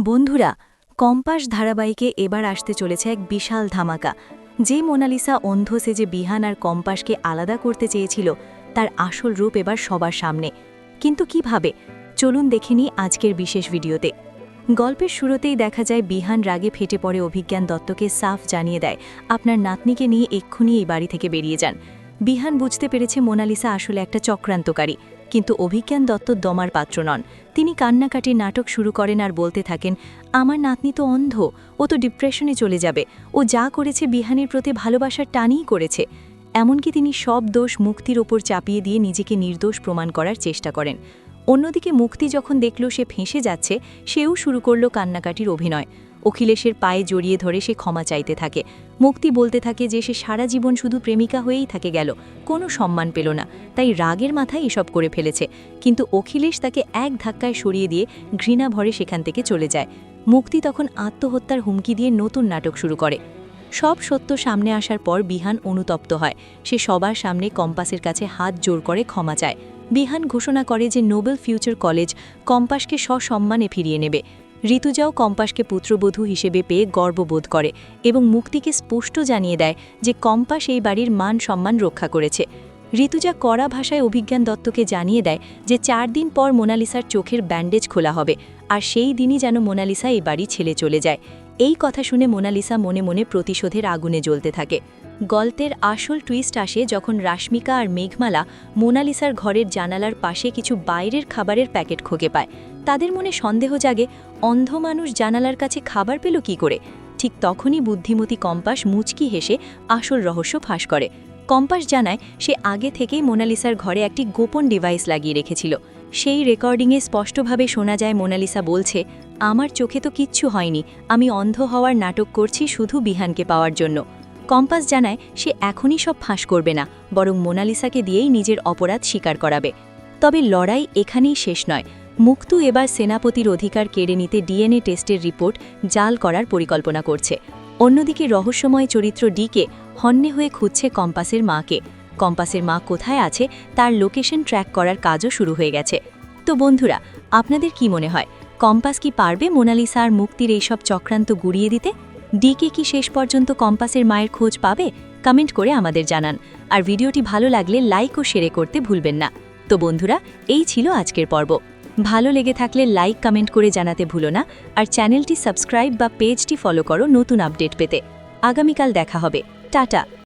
বন্ধুরা, কম্পাস ধারাবাহিকে এবার আসতে চলেছে এক বিশাল ধামাকা। যে মোনালিসা অন্ধ সেজে বিহান আর কম্পাসকে আলাদা করতে চেয়েছিল, তার আসল রূপ এবার সবার সামনে। কিন্তু কিভাবে? চলুন দেখে নিই আজকের বিশেষ ভিডিওতে। গল্পের শুরুতেই দেখা যায় বিহান রাগে ফেটে পড়ে অভিজ্ঞান দত্তকে সাফ জানিয়ে দেয়, আপনার নাতনিকে নিয়ে এক্ষুনি এই বাড়ি থেকে বেরিয়ে যান। বিহান বুঝতে পেরেছে মোনালিসা আসলে একটা চক্রান্তকারী, কিন্তু অভিজ্ঞান দত্ত দমার পাত্র নন। তিনি কান্নাকাটির নাটক শুরু করেন আর বলতে থাকেন, আমার নাতনি তো অন্ধ, ও তো ডিপ্রেশনে চলে যাবে, ও যা করেছে বিহানের প্রতি ভালোবাসার টানেই করেছে। এমনকি তিনি সব দোষ মুক্তির ওপর চাপিয়ে দিয়ে নিজেকে নির্দোষ প্রমাণ করার চেষ্টা করেন। অন্যদিকে মুক্তি যখন দেখল সে ফেঁসে যাচ্ছে, সেও শুরু করল কান্নাকাটির অভিনয়। অখিলেশের পায়ে জড়িয়ে ধরে সে ক্ষমা চাইতে থাকে। মুক্তি বলতে থাকে যে সে সারা জীবন শুধু প্রেমিকা হয়েই থাকে গেল, কোনো সম্মান পেল না, তাই রাগের মাথায় এসব করে ফেলেছে। কিন্তু অখিলেশ তাকে এক ধাক্কায় সরিয়ে দিয়ে ঘৃণা ভরে সেখান থেকে চলে যায়। মুক্তি তখন আত্মহত্যার হুমকি দিয়ে নতুন নাটক শুরু করে। সব সত্য সামনে আসার পর বিহান অনুতপ্ত হয়। সে সবার সামনে কম্পাসের কাছে হাত জোর করে ক্ষমা চায়। বিহান ঘোষণা করে যে নোবেল ফিউচার কলেজ কম্পাসকে সসম্মানে ফিরিয়ে নেবে। ঋতুজাও কম্পাসকে পুত্রবধূ হিসেবে পেয়ে গর্ববোধ করে এবং মুক্তিকে স্পষ্ট জানিয়ে দেয় যে কম্পাস এই বাড়ির মান সম্মান রক্ষা করেছে। ঋতুজা কড়া ভাষায় অভিজ্ঞান দত্তকে জানিয়ে দেয় যে 4 দিন পর মোনালিসার চোখের ব্যান্ডেজ খোলা হবে, আর সেই দিনই যেন মোনালিসা এই বাড়ি ছেড়ে চলে যায়। এই কথা শুনে মোনালিসা মনে মনে প্রতিশোধের আগুনে জ্বলতে থাকে। গল্পের আসল টুইস্ট আসে যখন রাশ্মিকা আর মেঘমালা মোনালিসার ঘরের জানালার পাশে কিছু বাইরের খাবারের প্যাকেট খুঁজে পায়। তাদের মনে সন্দেহ জাগে, অন্ধ মানুষ জানালার কাছে খাবার পেল কী করে? ঠিক তখনই বুদ্ধিমতী কম্পাস মুচকি হেসে আসল রহস্য ফাঁস করে। কম্পাস জানায় সে আগে থেকেই মোনালিসার ঘরে একটি গোপন ডিভাইস লাগিয়ে রেখেছিল। সেই রেকর্ডিংয়ে স্পষ্টভাবে শোনা যায় মোনালিসা বলছে, আমার চোখে তো কিচ্ছু হয়নি, আমি অন্ধ হওয়ার নাটক করছি শুধু বিহানকে পাওয়ার জন্য। কম্পাস জানায় সে এখনই সব ফাঁস করবে না, বরং মোনালিসাকে দিয়েই নিজের অপরাধ স্বীকার করাবে। তবে লড়াই এখানেই শেষ নয়। মুক্তু এবার সেনাপতির অধিকার কেড়ে নিতে ডিএনএ টেস্টের রিপোর্ট জাল করার পরিকল্পনা করছে। অন্যদিকে রহস্যময় চরিত্র ডিকে হন্যে হয়ে খুঁজছে কম্পাসের মাকে। কম্পাসের মা কোথায় আছে তার লোকেশন ট্র্যাক করার কাজও শুরু হয়ে গেছে। তো বন্ধুরা, আপনাদের কি মনে হয়, কম্পাস কি পারবে মোনালিসা আর মুক্তির এইসব চক্রান্ত গুড়িয়ে দিতে? ডিকে কি শেষ পর্যন্ত কম্পাসের মায়ের খোঁজ পাবে? কমেন্ট করে আমাদের জানান। আর ভিডিওটি ভালো লাগলে লাইক ও শেয়ার করতে ভুলবেন না। তো বন্ধুরা, এই ছিল আজকের পর্ব। ভালো লেগে থাকলে লাইক কমেন্ট করে জানাতে ভুলো না, আর চ্যানেলটি সাবস্ক্রাইব বা পেজটি ফলো করো নতুন আপডেট পেতে। আগামীকাল দেখা হবে। টাটা।